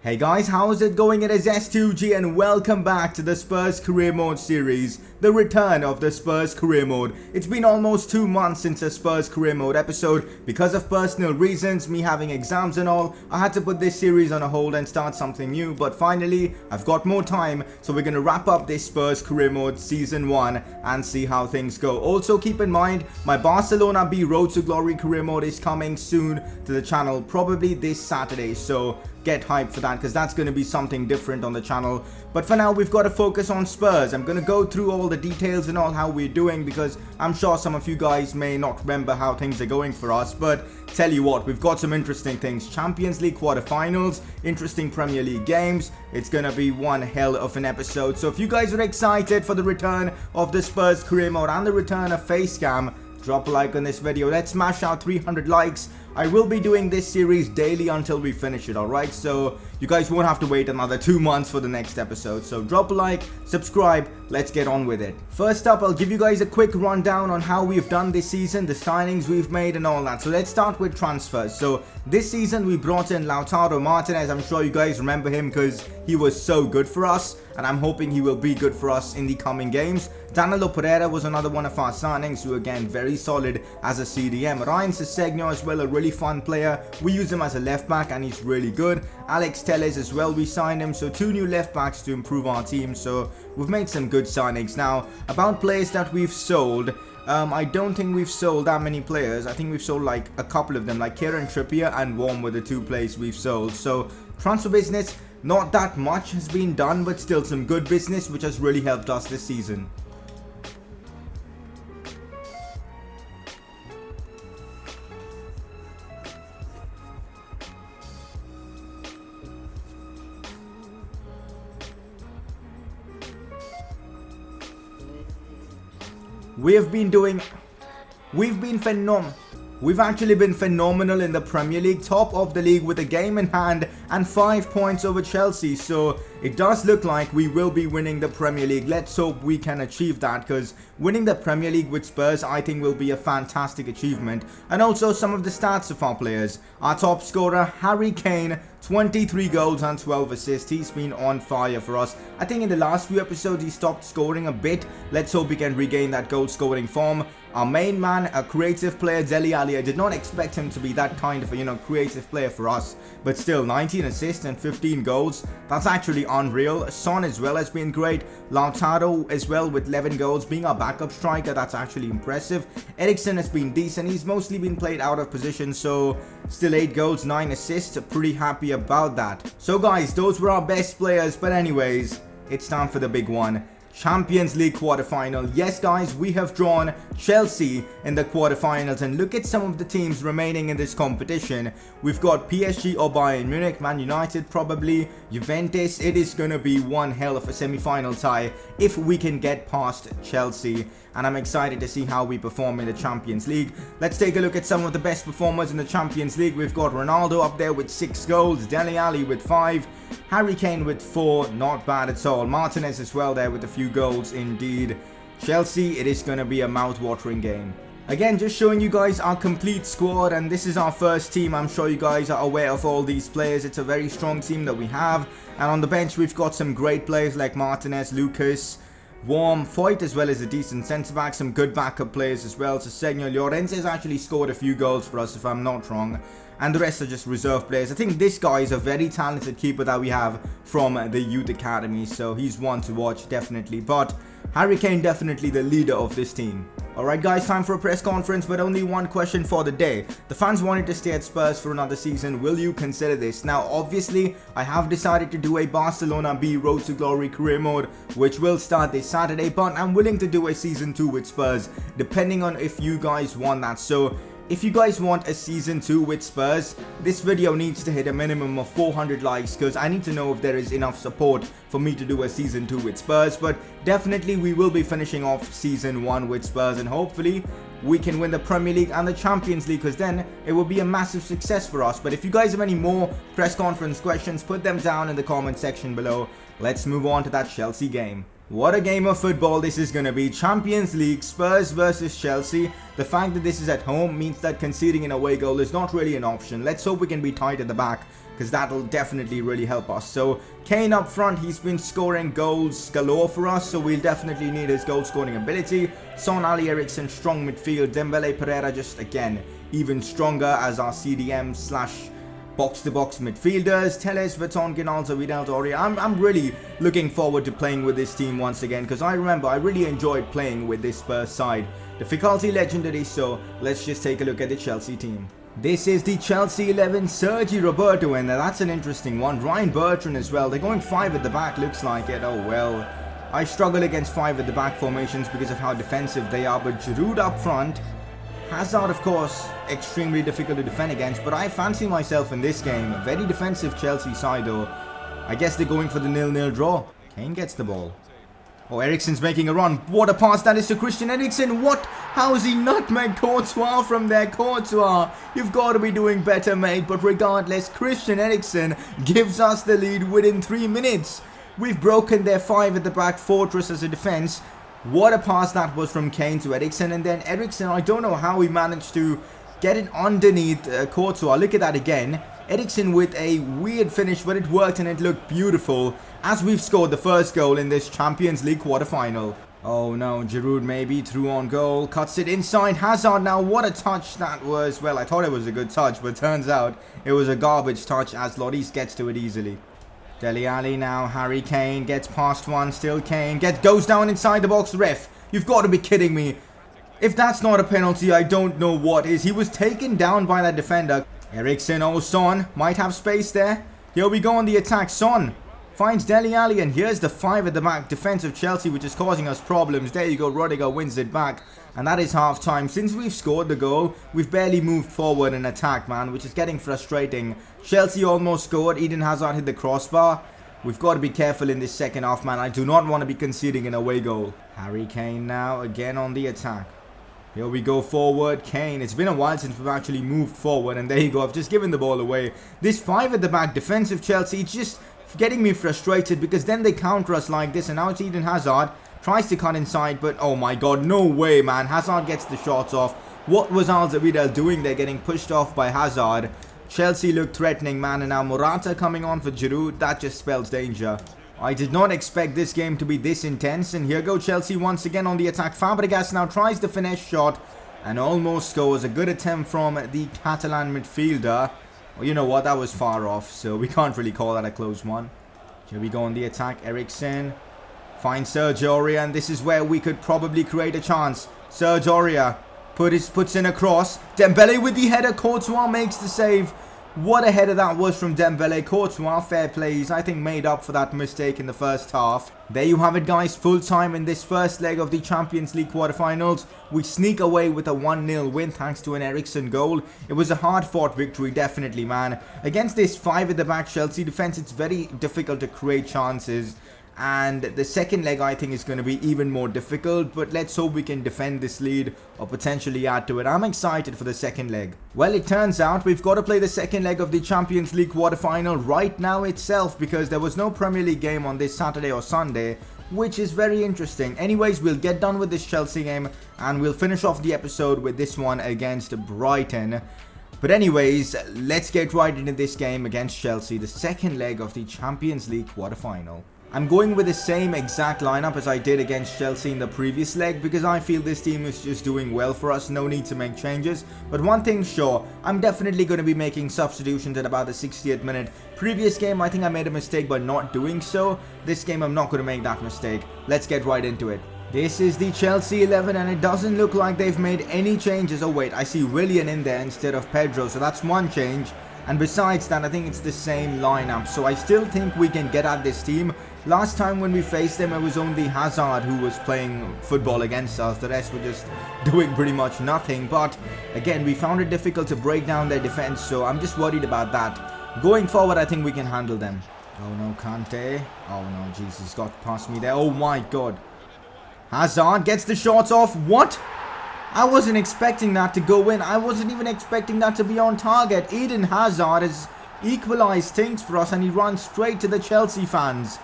Hey guys, how's it going? It is S2G and welcome back to the Spurs Career Mode series, the return of the Spurs Career Mode. It's been almost 2 months since the Spurs Career Mode episode. Because of personal reasons, me having exams and all, I had to put this series on a hold and start something new, but finally, I've got more time, so we're going to wrap up this Spurs Career Mode Season 1 and see how things go. Also, keep in mind, my Barcelona B Road to Glory Career Mode is coming soon to the channel, probably this Saturday, so get hyped for that because that's going to be something different on the channel. But for now, we've got to focus on Spurs. I'm going to go through all the details and all how we're doing because I'm sure some of you guys may not remember how things are going for us. But tell you what, we've got some interesting things. Champions League quarterfinals, interesting Premier League games. It's going to be one hell of an episode. So if you guys are excited for the return of the Spurs Career Mode and the return of Facecam, drop a like on this video. Let's smash out 300 likes. I will be doing this series daily until we finish it, alright? So you guys won't have to wait another 2 months for the next episode. So drop a like, subscribe, let's get on with it. First up, I'll give you guys a quick rundown on how we've done this season, the signings we've made and all that. So let's start with transfers. So this season we brought in Lautaro Martinez. I'm sure you guys remember him because he was so good for us, and I'm hoping he will be good for us in the coming games. Danilo Pereira was another one of our signings, who again very solid as a CDM. Ryan Sessegnon as well, a really fun player. We use him as a left back and he's really good. Alex Telles as well, we signed him, so 2 new left backs to improve our team. So we've made some good signings. Now about players that we've sold, I don't think we've sold that many players. I think we've sold like a couple of them, like Kieran Trippier and Warm were the 2 players we've sold. So transfer business, not that much has been done, but still some good business which has really helped us this season. We've actually been phenomenal in the Premier League, top of the league with a game in hand and 5 points over Chelsea. So it does look like we will be winning the Premier League. Let's hope we can achieve that, because winning the Premier League with Spurs I think will be a fantastic achievement. And also some of the stats of our players. Our top scorer, Harry Kane, 23 goals and 12 assists. He's been on fire for us. I think in the last few episodes he stopped scoring a bit. Let's hope he can regain that goal scoring form. Our main man, a creative player, Dele Alli. I did not expect him to be that kind of a, creative player for us. But still, 19 assists and 15 goals. That's actually unreal. Son as well has been great. Lautaro as well with 11 goals. Being our backup striker, that's actually impressive. Eriksen has been decent. He's mostly been played out of position. So still 8 goals, 9 assists. Pretty happy about that. So guys, those were our best players. But anyways, it's time for the big one. Champions League quarterfinal. Yes guys, we have drawn Chelsea in the quarterfinals, and look at some of the teams remaining in this competition. We've got PSG or Bayern Munich, Man United probably, Juventus. It is going to be one hell of a semi-final tie if we can get past Chelsea, and I'm excited to see how we perform in the Champions League. Let's take a look at some of the best performers in the Champions League. We've got Ronaldo up there with 6 goals, Dele Alli with 5, Harry Kane with 4, not bad at all. Martinez as well there with a few goals indeed. Chelsea, it is going to be a mouth-watering game. Again, just showing you guys our complete squad, and this is our first team. I'm sure you guys are aware of all these players. It's a very strong team that we have, and on the bench we've got some great players like Martinez, Lucas, Warm, Foyt as well as a decent centre-back, some good backup players as well. So Sessegnon, Llorente has actually scored a few goals for us if I'm not wrong, and the rest are just reserve players. I think this guy is a very talented keeper that we have from the youth academy, so he's one to watch definitely. But Harry Kane definitely the leader of this team. Alright guys, time for a press conference, but only one question for the day. The fans wanted to stay at Spurs for another season. Will you consider this? Now obviously I have decided to do a Barcelona B Road to Glory Career Mode, which will start this Saturday, but I'm willing to do a season 2 with Spurs depending on if you guys want that. So if you guys want a season 2 with Spurs, this video needs to hit a minimum of 400 likes, because I need to know if there is enough support for me to do a season 2 with Spurs. But definitely we will be finishing off season 1 with Spurs, and hopefully we can win the Premier League and the Champions League, because then it will be a massive success for us. But if you guys have any more press conference questions, put them down in the comment section below. Let's move on to that Chelsea game. What a game of football this is going to be. Champions League, Spurs versus Chelsea. The fact that this is at home means that conceding an away goal is not really an option. Let's hope we can be tight at the back. because that'll definitely really help us. So Kane up front, he's been scoring goals galore for us, so we'll definitely need his goal scoring ability. Son, Ali Eriksen, strong midfield. Dembele, Pereira just again even stronger as our CDM slash box-to-box midfielders. Telles, Vertonghen, Ginaldo, Vidal, Doria. I'm really looking forward to playing with this team once again, because I remember I really enjoyed playing with this Spurs side. Difficulty legendary, so let's just take a look at the Chelsea team. This is the Chelsea 11, Sergi Roberto, and that's an interesting one. Ryan Bertrand as well. They're going 5 at the back, looks like it. Oh well. I struggle against 5 at the back formations because of how defensive they are, but Giroud up front. Hazard, of course, extremely difficult to defend against, but I fancy myself in this game. A very defensive Chelsea side though. I guess they're going for the 0-0 draw. Kane gets the ball. Oh, Eriksen's making a run. What a pass that is to Christian Eriksen. What? How is he nutmeg Courtois from there? Courtois, you've got to be doing better, mate. But regardless, Christian Eriksen gives us the lead within 3 minutes. We've broken their 5 at the back fortress as a defense. What a pass that was from Kane to Eriksen. And then Eriksen, I don't know how he managed to get it underneath Courtois. Look at that again. Eriksen with a weird finish, but it worked and it looked beautiful as we've scored the first goal in this Champions League quarterfinal. Oh no, Giroud maybe through on goal, cuts it inside. Hazard now, what a touch that was. Well, I thought it was a good touch, but turns out it was a garbage touch as Lloris gets to it easily. Dele Alli now, Harry Kane gets past one, still Kane, goes down inside the box. Ref, you've got to be kidding me. If that's not a penalty, I don't know what is. He was taken down by that defender. Eriksen, oh Son, might have space there. Here we go on the attack. Son finds Dele Alli, and here's the 5 at the back defense of Chelsea, which is causing us problems. There you go, Rudiger wins it back, and that is half time. Since we've scored the goal, we've barely moved forward in attack, man, which is getting frustrating. Chelsea almost scored. Eden Hazard hit the crossbar. We've got to be careful in this second half, man. I do not want to be conceding an away goal. Harry Kane now again on the attack. Here we go forward. Kane. It's been a while since we've actually moved forward. And there you go. I've just given the ball away. This 5 at the back defensive Chelsea, it's just getting me frustrated because then they counter us like this. And now it's Eden Hazard. Tries to cut inside. But oh my god. No way, man. Hazard gets the shots off. What was Alzarvidal doing there? Getting pushed off by Hazard. Chelsea looked threatening, man. And now Morata coming on for Giroud. That just spells danger. I did not expect this game to be this intense, and here go Chelsea once again on the attack. Fabregas now tries the finesse shot and almost scores. A good attempt from the Catalan midfielder. Well, you know what, that was far off, so we can't really call that a close one. Here we go on the attack. Eriksen finds Serge Aurier, and this is where we could probably create a chance. Serge Aurier puts in a cross. Dembele with the header. Courtois makes the save. What a header that was from Dembele. Courtois, fair plays, I think made up for that mistake in the first half. There you have it, guys. Full time in this first leg of the Champions League quarterfinals. We sneak away with a 1-0 win thanks to an Eriksen goal. It was a hard-fought victory, definitely, man. Against this 5 at the back Chelsea defense, it's very difficult to create chances. And the second leg, I think, is going to be even more difficult. But let's hope we can defend this lead or potentially add to it. I'm excited for the second leg. Well, it turns out we've got to play the second leg of the Champions League quarterfinal right now itself, because there was no Premier League game on this Saturday or Sunday, which is very interesting. Anyways, we'll get done with this Chelsea game and we'll finish off the episode with this one against Brighton. But anyways, let's get right into this game against Chelsea, the second leg of the Champions League quarterfinal. I'm going with the same exact lineup as I did against Chelsea in the previous leg because I feel this team is just doing well for us, no need to make changes. But one thing's sure, I'm definitely going to be making substitutions at about the 60th minute. Previous game, I think I made a mistake by not doing so. This game, I'm not going to make that mistake. Let's get right into it. This is the Chelsea 11 and it doesn't look like they've made any changes. Oh wait, I see Willian in there instead of Pedro, so that's one change. And besides that, I think it's the same lineup, so I still think we can get at this team. Last time when we faced them, it was only Hazard who was playing football against us. The rest were just doing pretty much nothing. But again, we found it difficult to break down their defense, so I'm just worried about that. Going forward, I think we can handle them. Oh no, Kante. Oh no, Jesus, got past me there. Oh my god. Hazard gets the shots off. What? I wasn't expecting that to go in. I wasn't even expecting that to be on target. Eden Hazard has equalized things for us and he runs straight to the Chelsea fans.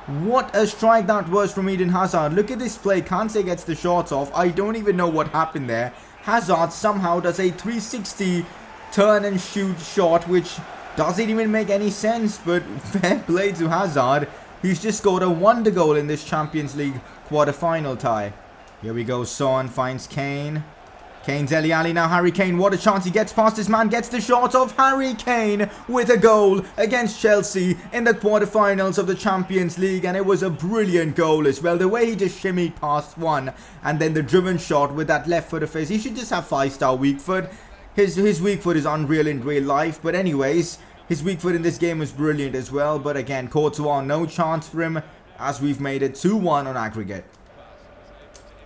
What a strike that was from Eden Hazard. Look at this play. Kante gets the shots off. I don't even know what happened there. Hazard somehow does a 360 turn and shoot shot, which Doesn't even make any sense, but fair play to Hazard. He's just scored a wonder goal in this Champions League quarter-final tie. Here we go, Son finds Kane. Kane's Dele Alli now, Harry Kane, what a chance, he gets past his man, gets the shot of Harry Kane with a goal against Chelsea in the quarterfinals of the Champions League, and it was a brilliant goal as well. The way he just shimmied past one, and then the driven shot with that left foot of his. He should just have 5-star weak foot. His weak foot is unreal in real life, but anyways, his weak foot in this game was brilliant as well. But again, Courtois, no chance for him, as we've made it 2-1 on aggregate.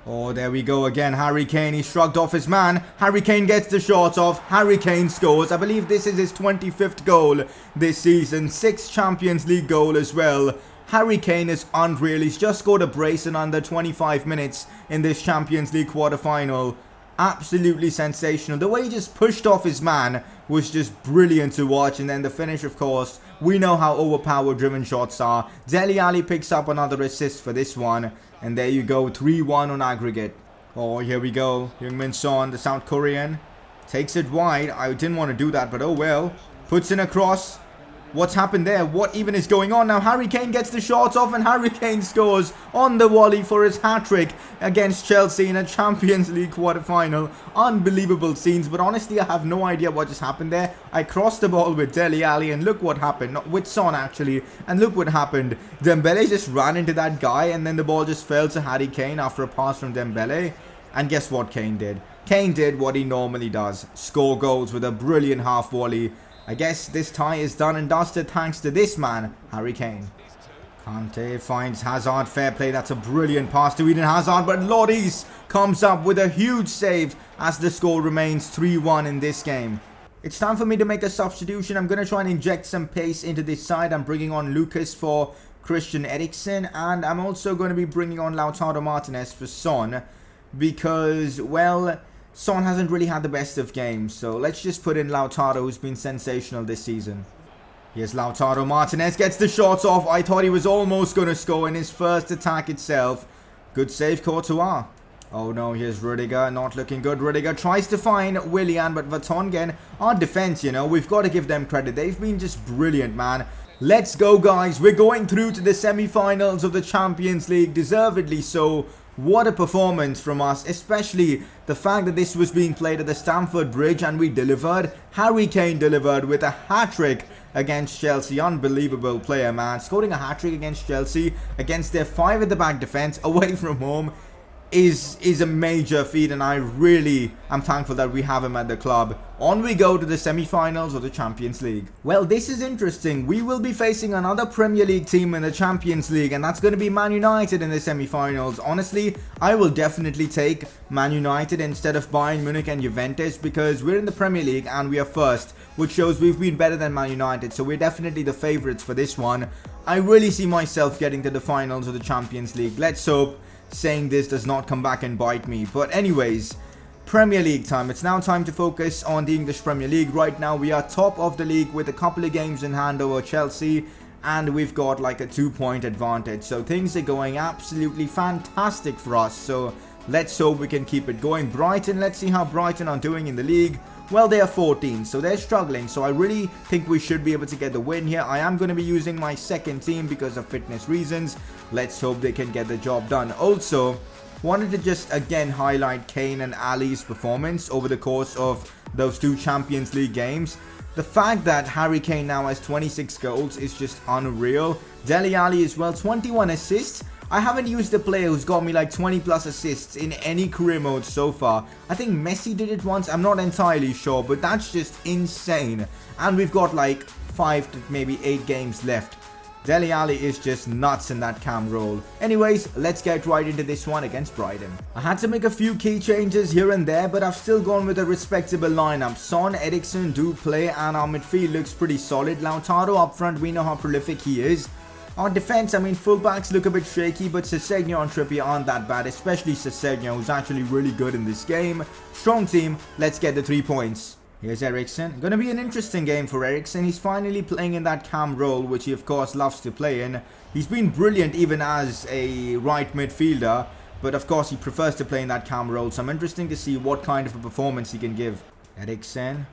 Oh, there we go again. Harry Kane, he shrugged off his man. Harry Kane gets the shot off. Harry Kane scores. I believe this is his 25th goal this season. 6th Champions League goal as well. Harry Kane is unreal. He's just scored a brace in under 25 minutes in this Champions League quarter-final. Absolutely sensational. The way he just pushed off his man was just brilliant to watch. And then the finish, of course, we know how overpowered driven shots are. Dele Alli picks up another assist for this one. And there you go, 3-1 on aggregate. Oh, here we go. Heung-min Son, the South Korean, takes it wide. I didn't want to do that, but oh well. Puts in a cross. What's happened there? What even is going on now? Harry Kane gets the shot off, and Harry Kane scores on the volley for his hat-trick against Chelsea in a Champions League quarter-final. Unbelievable scenes, but honestly, I have no idea what just happened there. I crossed the ball with Dele Alli, and look what happened. Not with Son, actually. And look what happened. Dembele just ran into that guy, and then the ball just fell to Harry Kane after a pass from Dembele. And guess what Kane did? Kane did what he normally does. Score goals with a brilliant half volley. I guess this tie is done and dusted thanks to this man, Harry Kane. Kante finds Hazard, fair play, that's a brilliant pass to Eden Hazard, but Lloris comes up with a huge save as the score remains 3-1 in this game. It's time for me to make a substitution. I'm going to try and inject some pace into this side. I'm bringing on Lucas for Christian Eriksen, and I'm also going to be bringing on Lautaro Martinez for Son because, well, Son hasn't really had the best of games, so let's just put in Lautaro, who's been sensational this season. Here's Lautaro Martinez, gets the shot off. I thought he was almost going to score in his first attack itself. Good save, Courtois. Oh no, here's Rudiger, not looking good. Rudiger tries to find Willian, but Vertonghen, our defense, you know, we've got to give them credit. They've been just brilliant, man. Let's go, guys. We're going through to the semi-finals of the Champions League, deservedly so. What a performance from us, especially the fact that this was being played at the Stamford Bridge and we delivered. Harry Kane delivered with a hat-trick against Chelsea. Unbelievable player, man. Scoring a hat-trick against Chelsea, against their 5 at the back defense, away from home, is a major feat, and I really am thankful that we have him at the club. On we go to the semi-finals of the Champions League. Well, this is interesting. We will be facing another Premier League team in the Champions League, and that's going to be Man United in the semi-finals. Honestly, I will definitely take Man United instead of Bayern Munich and Juventus because we're in the Premier League and we are first, which shows we've been better than Man United, so we're definitely the favourites for this one. I really see myself getting to the finals of the Champions League. Let's hope saying this does not come back and bite me. But anyways, Premier League time. It's now time to focus on the English Premier League. Right now we are top of the league with a couple of games in hand over Chelsea, and we've got like a 2-point advantage, so things are going absolutely fantastic for us. So let's hope we can keep it going. Brighton, let's see how Brighton are doing in the league. Well, they are 14, so they're struggling, so I really think we should be able to get the win here. I am going to be using my second team because of fitness reasons. Let's hope they can get the job done. Also, wanted to just again highlight Kane and Ali's performance over the course of those 2 Champions League games. The fact that Harry Kane now has 26 goals is just unreal. Dele Alli as well, 21 assists. I haven't used a player who's got me like 20 plus assists in any career mode so far. I think Messi did it once, I'm not entirely sure, but that's just insane. And we've got like 5 to maybe 8 games left. Dele Alli is just nuts in that cam role. Anyways, let's get right into this one against Brighton. I had to make a few key changes here and there, but I've still gone with a respectable lineup. Son, Eriksen do play, and our midfield looks pretty solid. Lautaro up front, we know how prolific he is. Our defense, I mean, fullbacks look a bit shaky, but Sessegnon and Trippier aren't that bad, especially Sessegnon, who's actually really good in this game. Strong team, let's get the 3 points. Here's Eriksen. Gonna be an interesting game for Eriksen. He's finally playing in that cam role, which he of course loves to play in. He's been brilliant even as a right midfielder, but of course he prefers to play in that cam role, so I'm interested to see what kind of a performance he can give. Eriksen.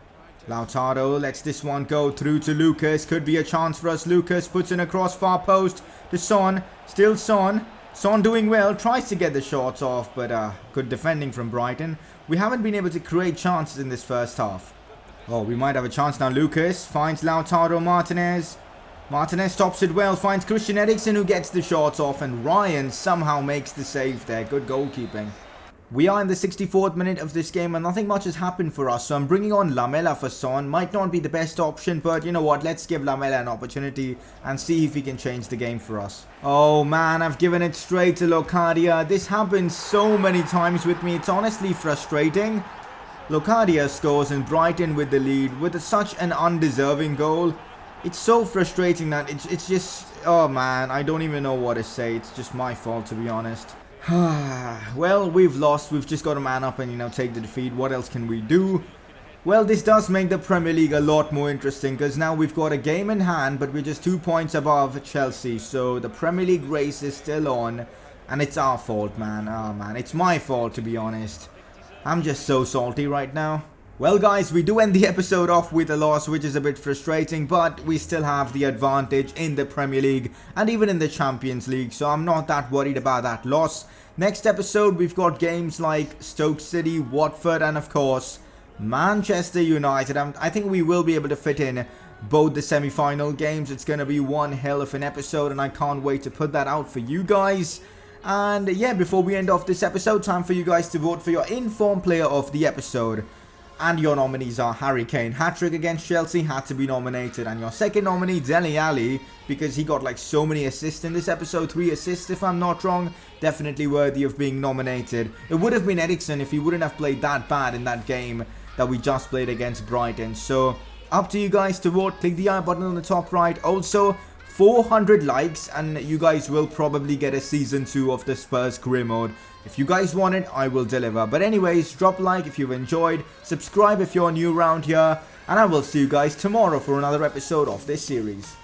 Lautaro lets this one go through to Lucas. Could be a chance for us. Lucas puts in across far post to Son. Still Son. Son doing well. Tries to get the shots off, but good defending from Brighton. We haven't been able to create chances in this first half. Oh, we might have a chance now. Lucas finds Lautaro Martinez. Martinez stops it well. Finds Christian Eriksen, who gets the shots off. And Ryan somehow makes the save there. Good goalkeeping. We are in the 64th minute of this game and nothing much has happened for us. So I'm bringing on Lamela for Son. Might not be the best option, but you know what? Let's give Lamela an opportunity and see if he can change the game for us. Oh man, I've given it straight to Locadia. This happens so many times with me. It's honestly frustrating. Locadia scores and Brighton with the lead with such an undeserving goal. It's so frustrating that it's just... Oh man, I don't even know what to say. It's just my fault, to be honest. Well, we've lost. We've just got to man up and, you know, take the defeat. What else can we do? Well, this does make the Premier League a lot more interesting because now we've got a game in hand, but we're just 2 points above Chelsea. So the Premier League race is still on and it's our fault, man. Oh, man, it's my fault, to be honest. I'm just so salty right now. Well guys, we do end the episode off with a loss, which is a bit frustrating, but we still have the advantage in the Premier League and even in the Champions League, so I'm not that worried about that loss. Next episode, we've got games like Stoke City, Watford, and of course, Manchester United. I think we will be able to fit in both the semi-final games. It's going to be one hell of an episode, and I can't wait to put that out for you guys. And yeah, before we end off this episode, time for you guys to vote for your informed player of the episode. And your nominees are Harry Kane, hat-trick against Chelsea, had to be nominated. And your second nominee, Dele Alli, because he got like so many assists in this episode, 3 assists if I'm not wrong, definitely worthy of being nominated. It would have been Eriksen if he wouldn't have played that bad in that game that we just played against Brighton. So, up to you guys to vote. Click the I button on the top right. Also, 400 likes and you guys will probably get a season 2 of the Spurs career mode. If you guys want it, I will deliver. But anyways, drop a like if you've enjoyed, subscribe if you're new around here, and I will see you guys tomorrow for another episode of this series.